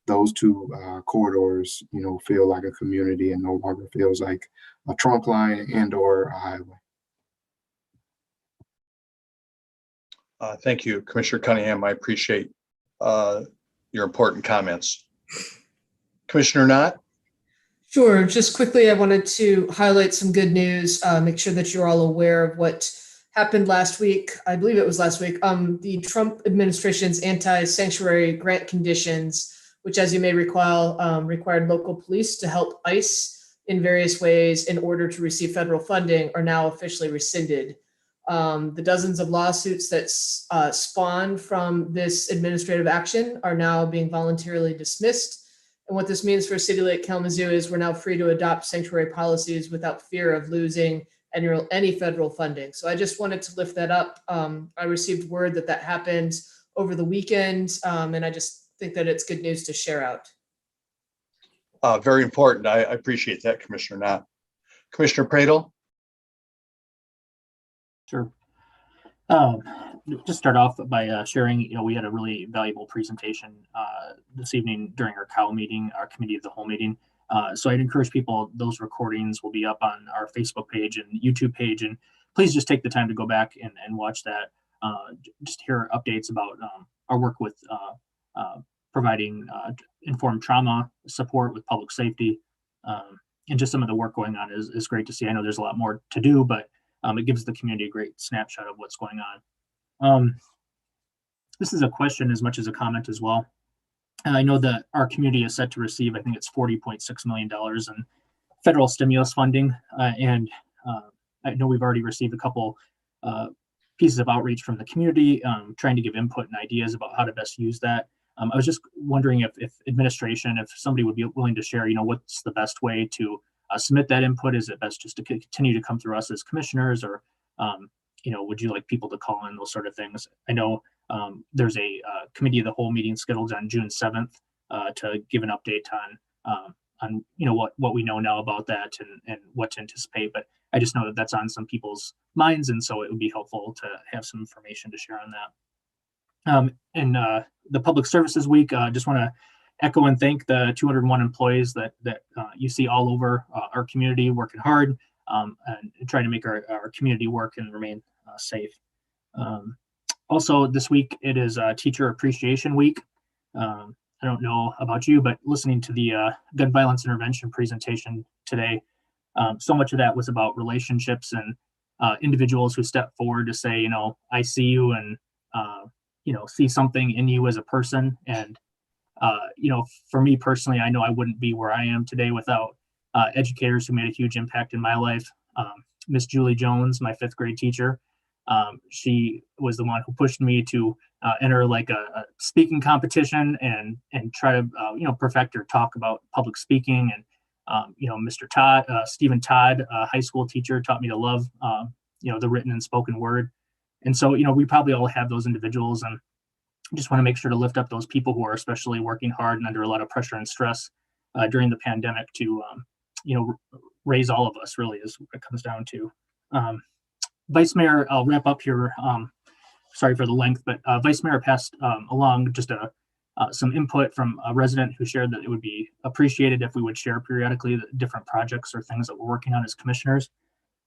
those two corridors, feel like a community and no longer feels like a trunk line and or a highway. Thank you, Commissioner Cunningham. I appreciate your important comments. Commissioner Knott? Sure. Just quickly, I wanted to highlight some good news, make sure that you're all aware of what happened last week. I believe it was last week. The Trump administration's anti-sanctuary grant conditions, which, as you may recall, required local police to help ICE in various ways in order to receive federal funding, are now officially rescinded. The dozens of lawsuits that spawned from this administrative action are now being voluntarily dismissed. And what this means for a city like Kalamazoo is we're now free to adopt sanctuary policies without fear of losing any federal funding. So I just wanted to lift that up. I received word that happened over the weekend, and I just think that it's good news to share out. Very important. I appreciate that, Commissioner Knott. Commissioner Pradel? Sure. Just start off by sharing, we had a really valuable presentation this evening during our COW meeting, our committee of the whole meeting. So I'd encourage people, those recordings will be up on our Facebook page and YouTube page, and please just take the time to go back and watch that. Just hear updates about our work with providing informed trauma support with public safety, and just some of the work going on is great to see. I know there's a lot more to do, but it gives the community a great snapshot of what's going on. This is a question as much as a comment as well. I know that our community is set to receive, I think it's $40.6 million in federal stimulus funding. And I know we've already received a couple pieces of outreach from the community, trying to give input and ideas about how to best use that. I was just wondering if administration, if somebody would be willing to share, what's the best way to submit that input? Is it best just to continue to come through us as commissioners, or would you like people to call in, those sort of things? I know There's a committee of the whole meeting scheduled on June 7th to give an update on what we know now about that and what to anticipate. But I just know that that's on some people's minds, and so it would be helpful to have some information to share on that. And the Public Services Week, just want to echo and thank the 201 employees that you see all over our community working hard and trying to make our community work and remain safe. Also this week, it is Teacher Appreciation Week. I don't know about you, but listening to the gun violence intervention presentation today, so much of that was about relationships and individuals who step forward to say, I see you and, see something in you as a person. And, for me personally, I know I wouldn't be where I am today without educators who made a huge impact in my life. Miss Julie Jones, my 5th grade teacher, she was the one who pushed me to enter like a speaking competition and try to perfect or talk about public speaking. And Mr. Todd, Stephen Todd, a high school teacher, taught me to love the written and spoken word. And so we probably all have those individuals, and just want to make sure to lift up those people who are especially working hard and under a lot of pressure and stress during the pandemic to raise all of us, really, is what it comes down to. Vice Mayor, I'll wrap up here. Sorry for the length, but Vice Mayor passed along just some input from a resident who shared that it would be appreciated if we would share periodically the different projects or things that we're working on as commissioners.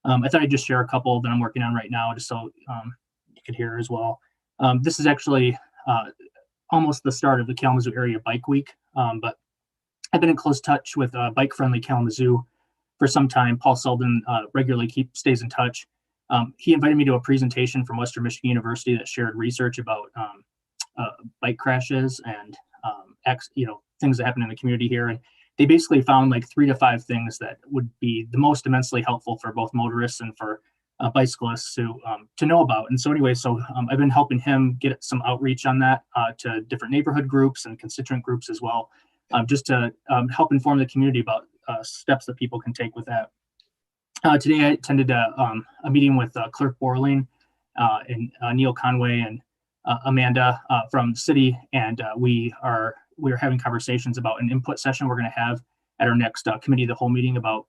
I thought I'd just share a couple that I'm working on right now, just so you could hear as well. This is actually almost the start of the Kalamazoo Area Bike Week, but I've been in close touch with Bike Friendly Kalamazoo for some time. Paul Selden regularly stays in touch. He invited me to a presentation from Western Michigan University that shared research about bike crashes and things that happen in the community here. And they basically found like 3 to 5 things that would be the most immensely helpful for both motorists and for bicyclists to know about. And so anyway, I've been helping him get some outreach on that to different neighborhood groups and constituent groups as well, just to help inform the community about steps that people can take with that. Today I attended a meeting with Clerk Borling and Neil Conway and Amanda from the city, and we are having conversations about an input session we're going to have at our next committee of the whole meeting about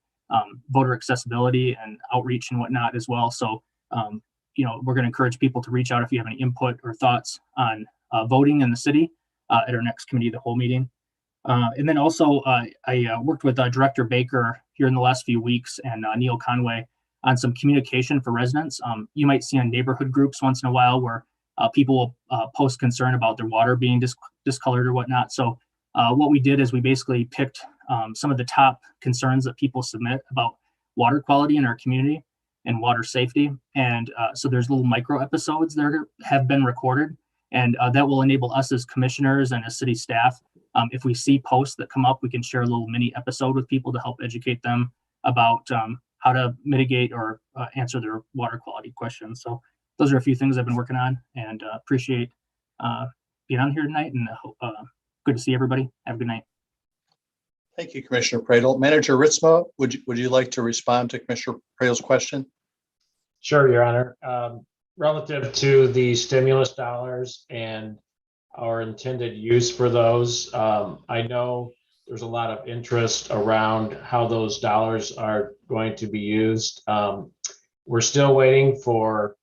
voter accessibility and outreach and whatnot as well. So we're going to encourage people to reach out if you have any input or thoughts on voting in the city at our next committee of the whole meeting. And then also I worked with Director Baker here in the last few weeks and Neil Conway on some communication for residents. You might see on neighborhood groups once in a while where people will post concern about their water being discolored or whatnot. So what we did is we basically picked some of the top concerns that people submit about water quality in our community and water safety. And so there's little micro episodes that have been recorded, and that will enable us as commissioners and as city staff. If we see posts that come up, we can share a little mini episode with people to help educate them about how to mitigate or answer their water quality questions. So those are a few things I've been working on, and appreciate being on here tonight, and good to see everybody. Have a good night. Thank you, Commissioner Pradel. Manager Ritzma, would you like to respond to Commissioner Pradel's question? Sure, Your Honor. Relative to the stimulus dollars and our intended use for those, I know there's a lot of interest around how those dollars are going to be used. We're still waiting for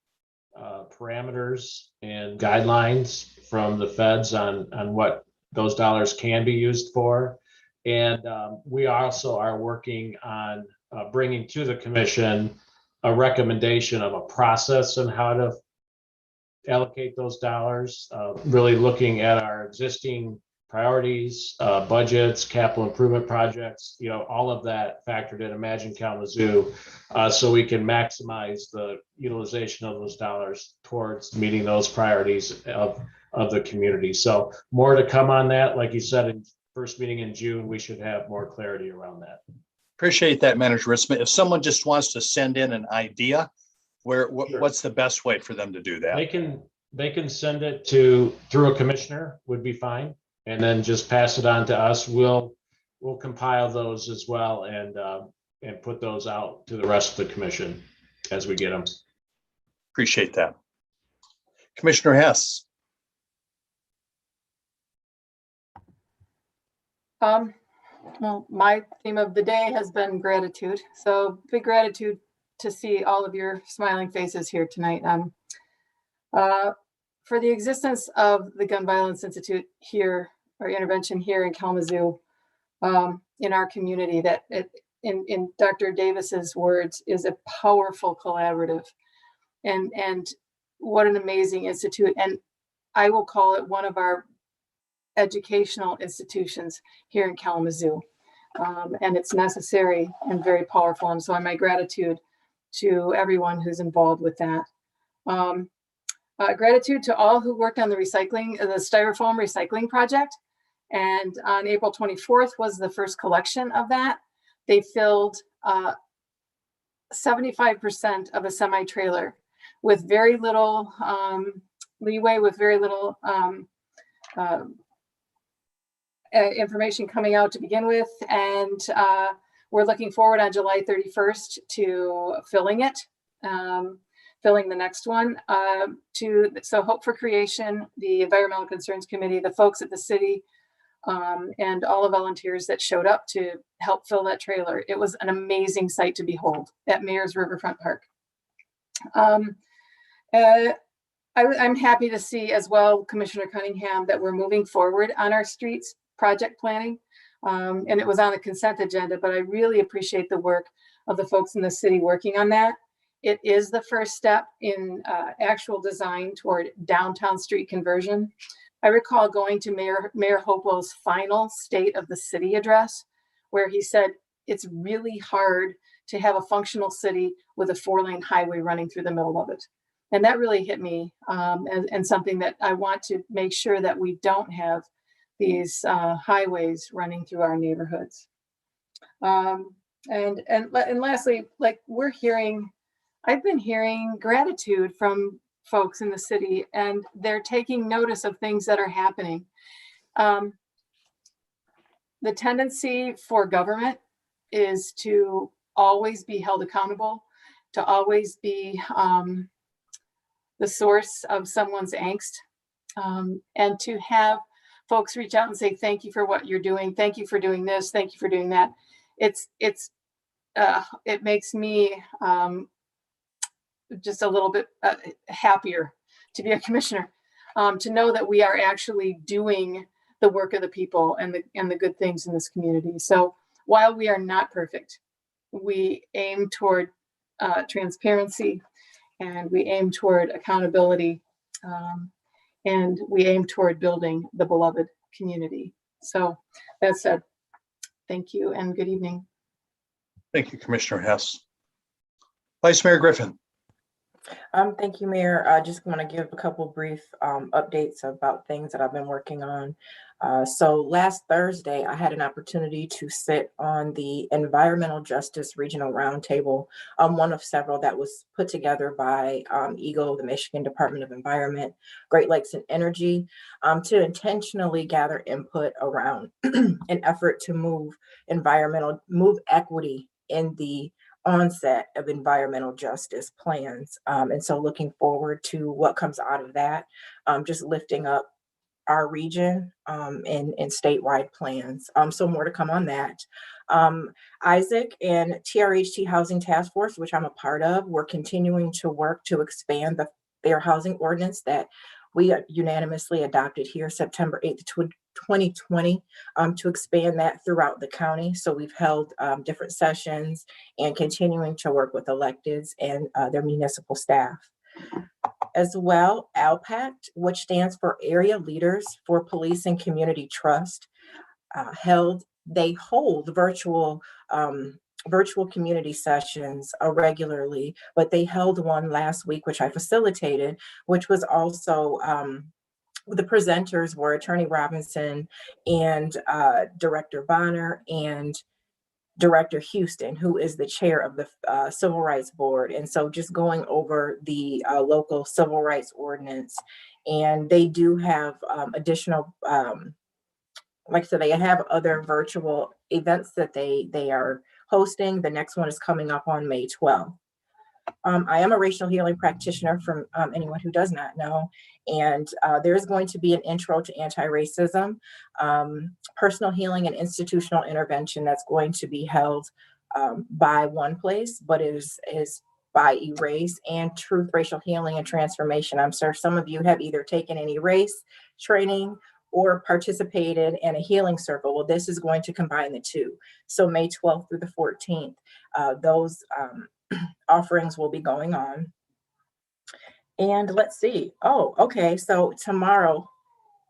parameters and guidelines from the feds on what those dollars can be used for. And we also are working on bringing to the commission a recommendation of a process on how to allocate those dollars, really looking at our existing priorities, budgets, capital improvement projects, all of that factored in Imagine Kalamazoo, so we can maximize the utilization of those dollars towards meeting those priorities of the community. So more to come on that. Like you said, in first meeting in June, we should have more clarity around that. Appreciate that, Manager Ritzma. If someone just wants to send in an idea, what's the best way for them to do that? They can send it through a commissioner would be fine, and then just pass it on to us. We'll compile those as well and put those out to the rest of the commission as we get them. Appreciate that. Commissioner Hess. Well, my theme of the day has been gratitude. So big gratitude to see all of your smiling faces here tonight. For the existence of the Gun Violence Institute here, or intervention here in Kalamazoo, in our community, that in Dr. Davis's words, is a powerful collaborative. And what an amazing institute. And I will call it one of our educational institutions here in Kalamazoo. And it's necessary and very powerful. And so my gratitude to everyone who's involved with that. Gratitude to all who worked on the styrofoam recycling project. And on April 24th was the first collection of that. They filled 75% of a semi-trailer with very little leeway, with very little information coming out to begin with. And we're looking forward on July 31st to filling it, filling the next one. So Hope for Creation, the Environmental Concerns Committee, the folks at the city, and all the volunteers that showed up to help fill that trailer. It was an amazing sight to behold at Mayor's Riverfront Park. I'm happy to see as well, Commissioner Cunningham, that we're moving forward on our streets project planning. And it was on the consent agenda, but I really appreciate the work of the folks in the city working on that. It is the first step in actual design toward downtown street conversion. I recall going to Mayor Hopewell's final State of the City address, where he said, it's really hard to have a functional city with a 4-lane highway running through the middle of it. And that really hit me, and something that I want to make sure that we don't have these highways running through our neighborhoods. And lastly, like I've been hearing gratitude from folks in the city, and they're taking notice of things that are happening. The tendency for government is to always be held accountable, to always be the source of someone's angst, and to have folks reach out and say, thank you for what you're doing. Thank you for doing this. Thank you for doing that. It makes me just a little bit happier to be a commissioner, to know that we are actually doing the work of the people and the good things in this community. So while we are not perfect, we aim toward transparency, and we aim toward accountability, and we aim toward building the beloved community. So that said, thank you and good evening. Thank you, Commissioner Hess. Vice Mayor Griffin. Thank you, Mayor. I just want to give a couple brief updates about things that I've been working on. So last Thursday, I had an opportunity to sit on the Environmental Justice Regional Roundtable, one of several that was put together by EGLE, the Michigan Department of Environment, Great Lakes and Energy, to intentionally gather input around an effort to move equity in the onset of environmental justice plans. And so looking forward to what comes out of that, just lifting up our region in statewide plans. So more to come on that. Isaac and TRHT Housing Task Force, which I'm a part of, we're continuing to work to expand the Fair Housing Ordinance that we unanimously adopted here September 8th, 2020, to expand that throughout the county. So we've held different sessions and continuing to work with electeds and their municipal staff. As well, ALPACT, which stands for Area Leaders for Police and Community Trust, they hold virtual community sessions regularly, but they held one last week, which I facilitated, which was also the presenters were Attorney Robinson and Director Bonner and Director Houston, who is the chair of the Civil Rights Board. And so just going over the local civil rights ordinance, and they do have additional, like I said, they have other virtual events that they are hosting. The next one is coming up on May 12th. I am a racial healing practitioner from anyone who does not know. And there's going to be an intro to anti-racism, personal healing and institutional intervention that's going to be held by one place, but is by Erase and Truth, Racial Healing and Transformation. I'm sure some of you have either taken any race training or participated in a healing circle. Well, this is going to combine the two. So May 12th through the 14th, those offerings will be going on. And let's see. Oh, okay. So tomorrow,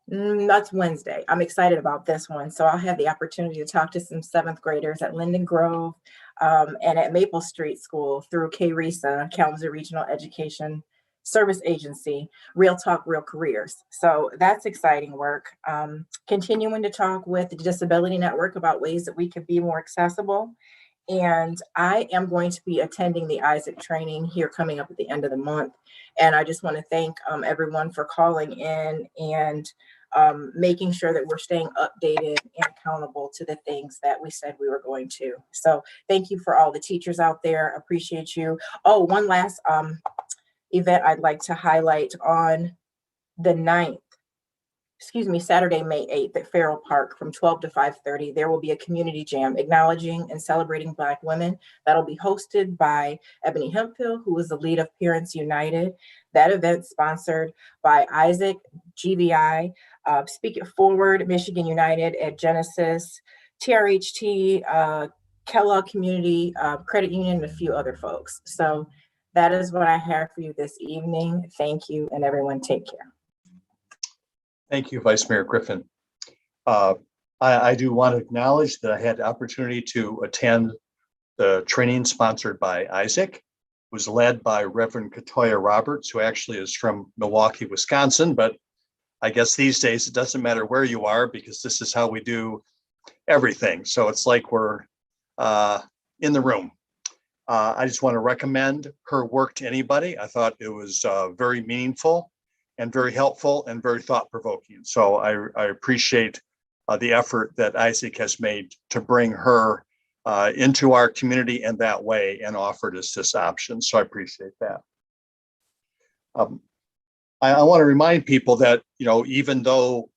that's Wednesday. I'm excited about this one. So I'll have the opportunity to talk to some 7th graders at Linden Grove and at Maple Street School through KRESA, Kalamazoo Regional Education Service Agency, Real Talk, Real Careers. So that's exciting work. Continuing to talk with the Disability Network about ways that we could be more accessible. And I am going to be attending the Isaac training here coming up at the end of the month. And I just want to thank everyone for calling in and making sure that we're staying updated and accountable to the things that we said we were going to. So thank you for all the teachers out there. Appreciate you. Oh, one last event I'd like to highlight on the 9th. Saturday, May 8th at Farrell Park from 12 to 5:30. There will be a community jam acknowledging and celebrating Black women. That'll be hosted by Ebony Hemphill, who is the lead of Parents United. That event sponsored by Isaac, GVI, Speak It Forward, Michigan United at Genesis, TRHT, Kellogg Community Credit Union, and a few other folks. So that is what I have for you this evening. Thank you, and everyone take care. Thank you, Vice Mayor Griffin. I do want to acknowledge that I had the opportunity to attend the training sponsored by Isaac. It was led by Reverend Katoya Roberts, who actually is from Milwaukee, Wisconsin, but I guess these days it doesn't matter where you are because this is how we do everything. So it's like we're in the room. I just want to recommend her work to anybody. I thought it was very meaningful and very helpful and very thought-provoking. So I appreciate the effort that Isaac has made to bring her into our community in that way and offered us this option. So I appreciate that. I want to remind people that, even though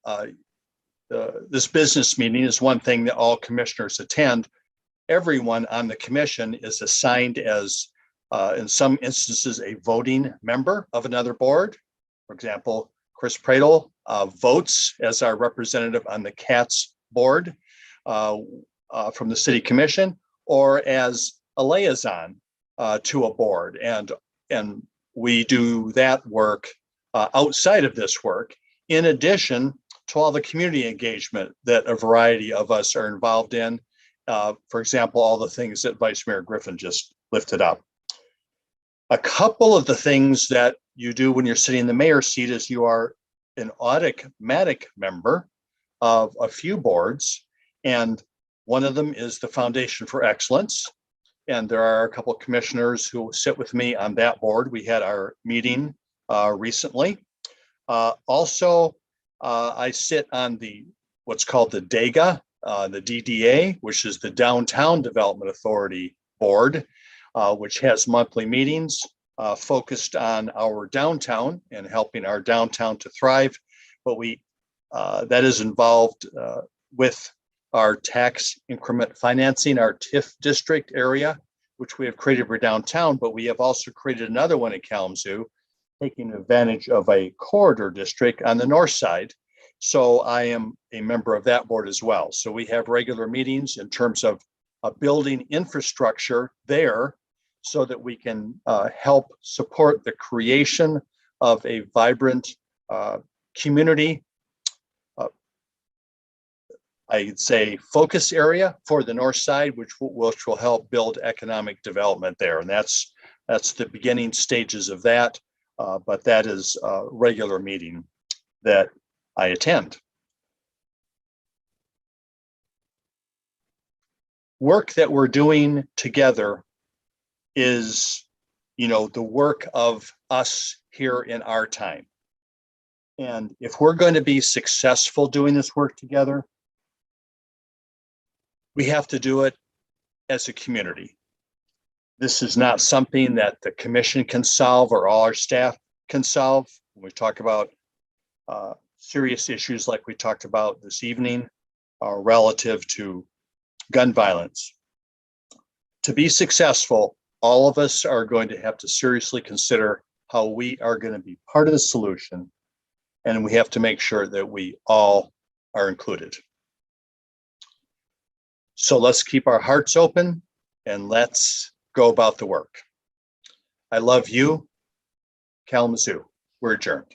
this business meeting is one thing that all commissioners attend, everyone on the commission is assigned as, in some instances, a voting member of another board. For example, Chris Pradle votes as our representative on the CATS board from the City Commission, or as a liaison to a board. And we do that work outside of this work, in addition to all the community engagement that a variety of us are involved in. For example, all the things that Vice Mayor Griffin just lifted up. A couple of the things that you do when you're sitting in the mayor's seat is you are an automatic member of a few boards, and one of them is the Foundation for Excellence. And there are a couple of commissioners who sit with me on that board. We had our meeting recently. Also, I sit on what's called the DAGA, the DDA, which is the Downtown Development Authority Board, which has monthly meetings focused on our downtown and helping our downtown to thrive. But that is involved with our tax increment financing, our TIF district area, which we have created for downtown, but we have also created another one in Kalamazoo, taking advantage of a corridor district on the north side. So I am a member of that board as well. So we have regular meetings in terms of building infrastructure there so that we can help support the creation of a vibrant community, I'd say focus area for the north side, which will help build economic development there. And that's the beginning stages of that, but that is a regular meeting that I attend. Work that we're doing together is, the work of us here in our time. And if we're going to be successful doing this work together, we have to do it as a community. This is not something that the commission can solve or all our staff can solve. When we talk about serious issues like we talked about this evening relative to gun violence. To be successful, all of us are going to have to seriously consider how we are going to be part of the solution, and we have to make sure that we all are included. So let's keep our hearts open and let's go about the work. I love you, Kalamazoo. We're adjourned.